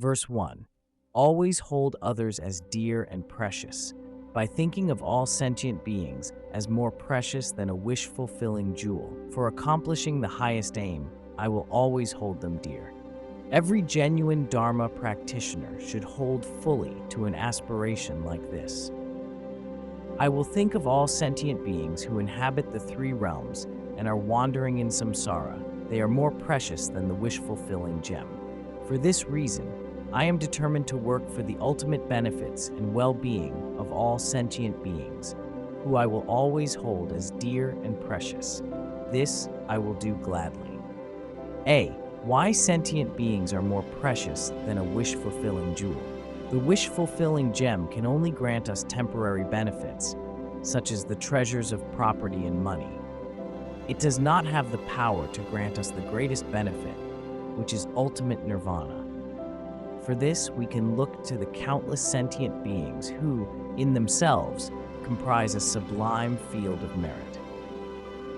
Verse 1. Always hold others as dear and precious, by thinking of all sentient beings as more precious than a wish-fulfilling jewel. For accomplishing the highest aim, I will always hold them dear. Every genuine Dharma practitioner should hold fully to an aspiration like this. I will think of all sentient beings who inhabit the three realms and are wandering in samsara. They are more precious than the wish-fulfilling gem. For this reason, I am determined to work for the ultimate benefits and well-being of all sentient beings, who I will always hold as dear and precious. This I will do gladly. A. Why sentient beings are more precious than a wish-fulfilling jewel. The wish-fulfilling gem can only grant us temporary benefits, such as the treasures of property and money. It does not have the power to grant us the greatest benefit, which is ultimate nirvana. For this, we can look to the countless sentient beings who, in themselves, comprise a sublime field of merit.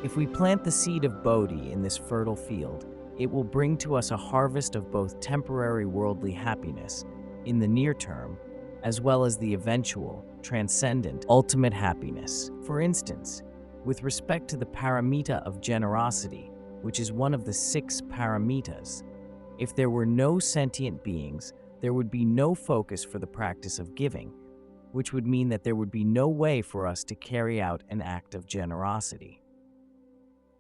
If we plant the seed of Bodhi in this fertile field, it will bring to us a harvest of both temporary worldly happiness in the near term, as well as the eventual, transcendent, ultimate happiness. For instance, with respect to the paramita of generosity, which is one of the 6 paramitas, if there were no sentient beings, there would be no focus for the practice of giving, which would mean that there would be no way for us to carry out an act of generosity.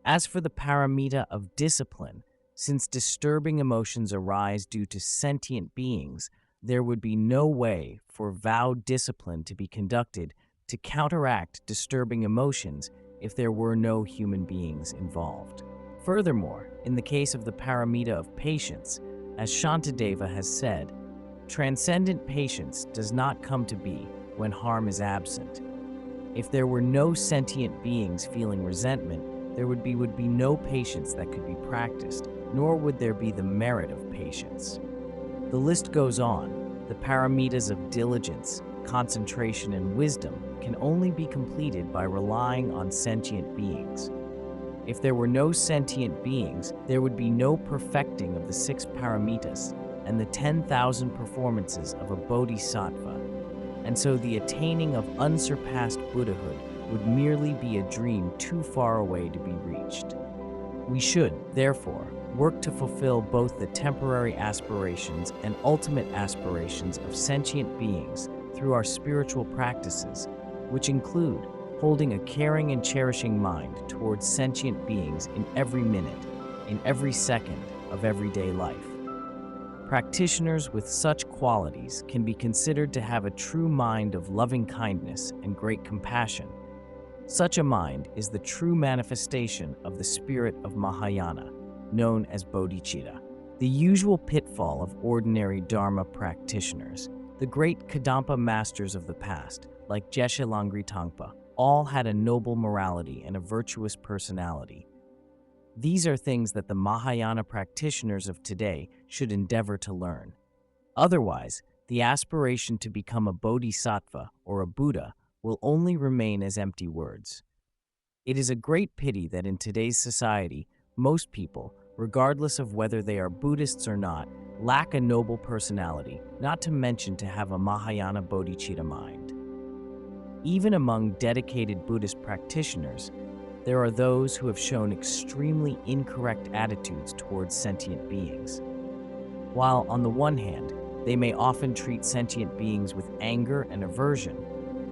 As for the paramita of discipline, since disturbing emotions arise due to sentient beings, there would be no way for vowed discipline to be conducted to counteract disturbing emotions if there were no human beings involved. Furthermore, in the case of the paramita of patience, as Shantideva has said, transcendent patience does not come to be when harm is absent. If there were no sentient beings feeling resentment, there would be no patience that could be practiced, nor would there be the merit of patience. The list goes on. The paramitas of diligence, concentration, and wisdom can only be completed by relying on sentient beings. If there were no sentient beings, there would be no perfecting of the 6 paramitas and the 10,000 performances of a bodhisattva, and so the attaining of unsurpassed Buddhahood would merely be a dream too far away to be reached. We should, therefore, work to fulfill both the temporary aspirations and ultimate aspirations of sentient beings through our spiritual practices, which include holding a caring and cherishing mind towards sentient beings in every minute, in every second of everyday life. Practitioners with such qualities can be considered to have a true mind of loving kindness and great compassion. Such a mind is the true manifestation of the spirit of Mahayana, known as bodhicitta. The usual pitfall of ordinary Dharma practitioners, the great Kadampa masters of the past, like Geshe Langri Tangpa, all had a noble morality and a virtuous personality. These are things that the Mahayana practitioners of today should endeavor to learn. Otherwise, the aspiration to become a bodhisattva or a Buddha will only remain as empty words. It is a great pity that in today's society, most people, regardless of whether they are Buddhists or not, lack a noble personality, not to mention to have a Mahayana bodhicitta mind. Even among dedicated Buddhist practitioners, there are those who have shown extremely incorrect attitudes towards sentient beings. While, on the one hand, they may often treat sentient beings with anger and aversion,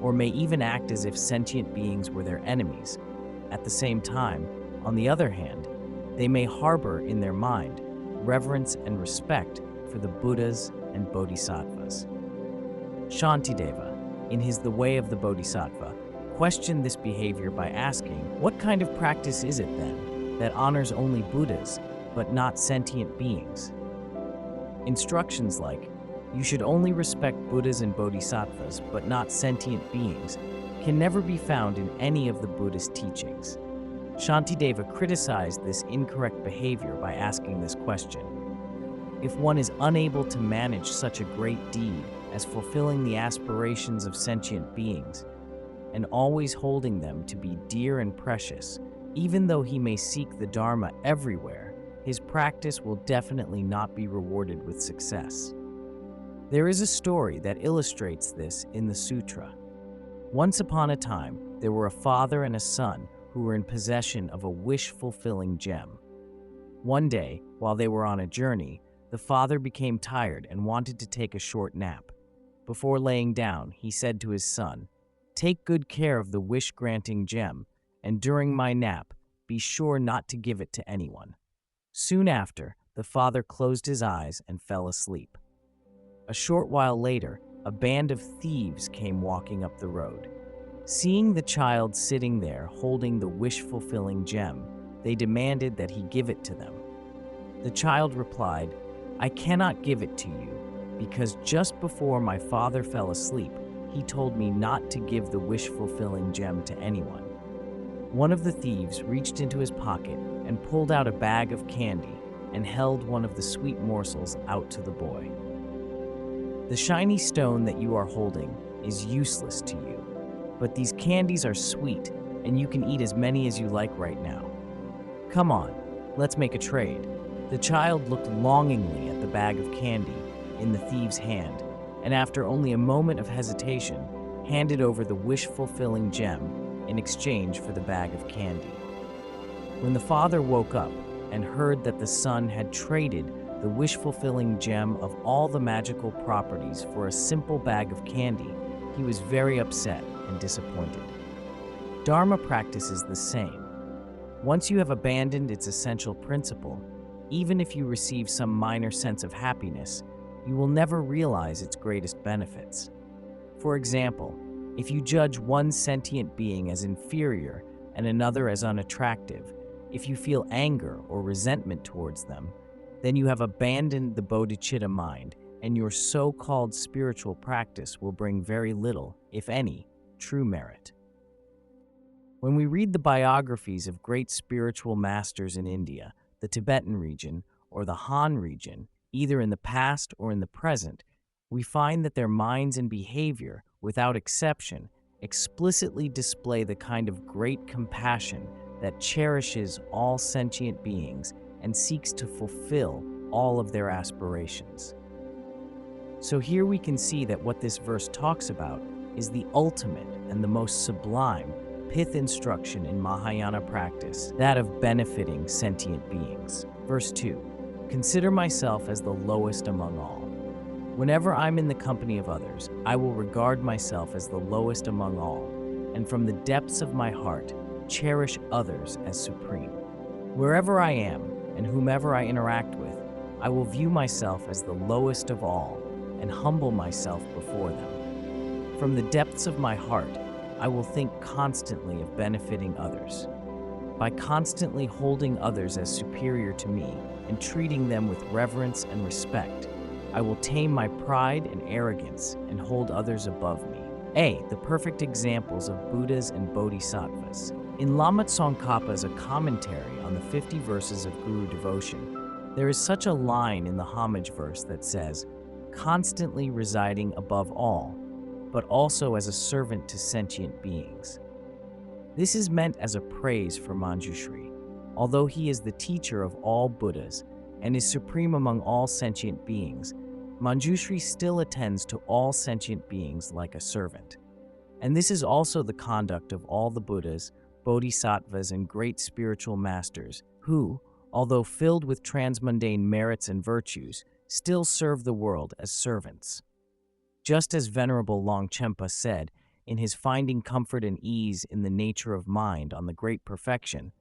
or may even act as if sentient beings were their enemies, at the same time, on the other hand, they may harbor in their mind reverence and respect for the Buddhas and Bodhisattvas. Shantideva, in his The Way of the Bodhisattva, questioned this behavior by asking, what kind of practice is it then that honors only Buddhas but not sentient beings? Instructions like, you should only respect Buddhas and Bodhisattvas but not sentient beings, can never be found in any of the Buddhist teachings. Shantideva criticized this incorrect behavior by asking this question. If one is unable to manage such a great deed as fulfilling the aspirations of sentient beings, and always holding them to be dear and precious, even though he may seek the Dharma everywhere, his practice will definitely not be rewarded with success. There is a story that illustrates this in the sutra. Once upon a time, there were a father and a son who were in possession of a wish-fulfilling gem. One day, while they were on a journey, the father became tired and wanted to take a short nap. Before laying down, he said to his son, "Take good care of the wish-granting gem, and during my nap, be sure not to give it to anyone." Soon after, the father closed his eyes and fell asleep. A short while later, a band of thieves came walking up the road. Seeing the child sitting there holding the wish-fulfilling gem, they demanded that he give it to them. The child replied, "I cannot give it to you, because just before my father fell asleep, he told me not to give the wish-fulfilling gem to anyone." One of the thieves reached into his pocket and pulled out a bag of candy and held one of the sweet morsels out to the boy. "The shiny stone that you are holding is useless to you, but these candies are sweet and you can eat as many as you like right now. Come on, let's make a trade." The child looked longingly at the bag of candy in the thief's hand, and after only a moment of hesitation, handed over the wish-fulfilling gem in exchange for the bag of candy. When the father woke up and heard that the son had traded the wish-fulfilling gem of all the magical properties for a simple bag of candy, he was very upset and disappointed. Dharma practice is the same. Once you have abandoned its essential principle, even if you receive some minor sense of happiness, you will never realize its greatest benefits. For example, if you judge one sentient being as inferior and another as unattractive, if you feel anger or resentment towards them, then you have abandoned the bodhicitta mind, and your so-called spiritual practice will bring very little, if any, true merit. When we read the biographies of great spiritual masters in India, the Tibetan region, or the Han region, either in the past or in the present, we find that their minds and behavior, without exception, explicitly display the kind of great compassion that cherishes all sentient beings and seeks to fulfill all of their aspirations. So here we can see that what this verse talks about is the ultimate and the most sublime pith instruction in Mahayana practice, that of benefiting sentient beings. Verse 2, "Consider myself as the lowest among all. Whenever I'm in the company of others, I will regard myself as the lowest among all, and from the depths of my heart, cherish others as supreme. Wherever I am, and whomever I interact with, I will view myself as the lowest of all, and humble myself before them. From the depths of my heart, I will think constantly of benefiting others. By constantly holding others as superior to me and treating them with reverence and respect, I will tame my pride and arrogance and hold others above me." The perfect examples of Buddhas and Bodhisattvas. In Lama Tsongkhapa's A Commentary on the 50 Verses of Guru Devotion, there is such a line in the homage verse that says, "Constantly residing above all, but also as a servant to sentient beings." This is meant as a praise for Manjushri. Although he is the teacher of all Buddhas and is supreme among all sentient beings, Manjushri still attends to all sentient beings like a servant. And this is also the conduct of all the Buddhas, Bodhisattvas, and great spiritual masters who, although filled with transmundane merits and virtues, still serve the world as servants. Just as Venerable Longchenpa said in his Finding Comfort and Ease in the Nature of Mind on the Great Perfection,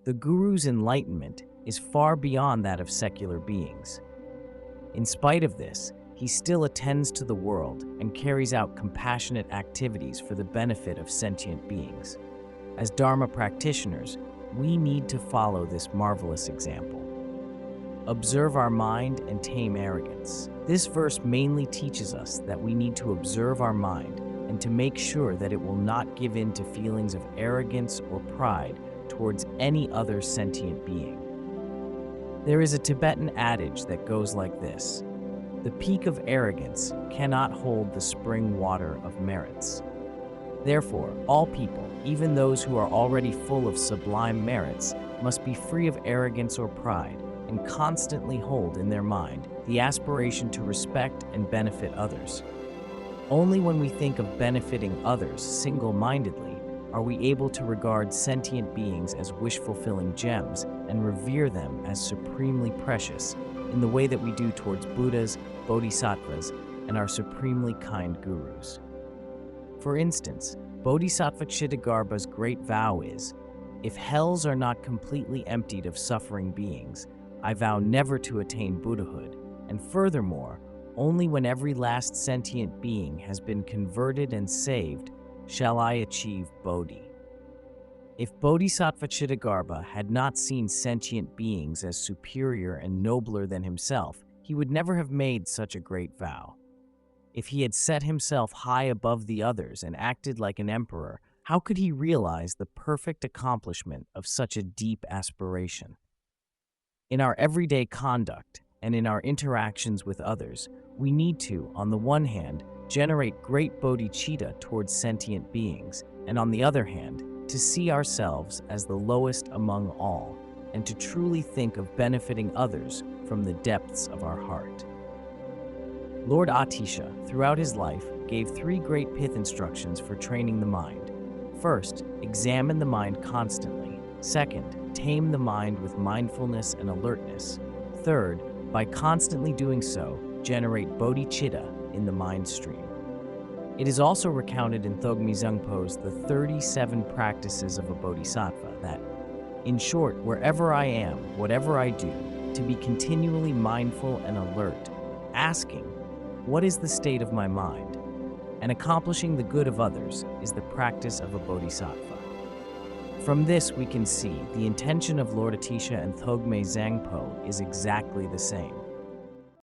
the Guru's enlightenment is far beyond that of secular beings. In spite of this, he still attends to the world and carries out compassionate activities for the benefit of sentient beings. As Dharma practitioners, we need to follow this marvelous example. Observe our mind and tame arrogance. This verse mainly teaches us that we need to observe our mind and to make sure that it will not give in to feelings of arrogance or pride towards any other sentient being. There is a Tibetan adage that goes like this: "The peak of arrogance cannot hold the spring water of merits." Therefore, all people, even those who are already full of sublime merits, must be free of arrogance or pride and constantly hold in their mind the aspiration to respect and benefit others. Only when we think of benefiting others single-mindedly are we able to regard sentient beings as wish-fulfilling gems and revere them as supremely precious in the way that we do towards Buddhas, Bodhisattvas, and our supremely kind gurus. For instance, Bodhisattva Kshitigarbha's great vow is, "If hells are not completely emptied of suffering beings, I vow never to attain Buddhahood, and furthermore, only when every last sentient being has been converted and saved shall I achieve Bodhi." If Bodhisattva Kshitigarbha had not seen sentient beings as superior and nobler than himself, he would never have made such a great vow. If he had set himself high above the others and acted like an emperor, how could he realize the perfect accomplishment of such a deep aspiration? In our everyday conduct and in our interactions with others, we need to, on the one hand, generate great bodhicitta towards sentient beings, and on the other hand, to see ourselves as the lowest among all, and to truly think of benefiting others from the depths of our heart. Lord Atisha, throughout his life, gave 3 great pith instructions for training the mind. First, examine the mind constantly. Second, tame the mind with mindfulness and alertness. Third, by constantly doing so, generate bodhicitta in the mind stream. It is also recounted in Jigme Phuntsok's The 37 Practices of a Bodhisattva that, in short, wherever I am, whatever I do, to be continually mindful and alert, asking, what is the state of my mind? And accomplishing the good of others is the practice of a bodhisattva. From this we can see the intention of Lord Atisha and Jigme Phuntsok is exactly the same.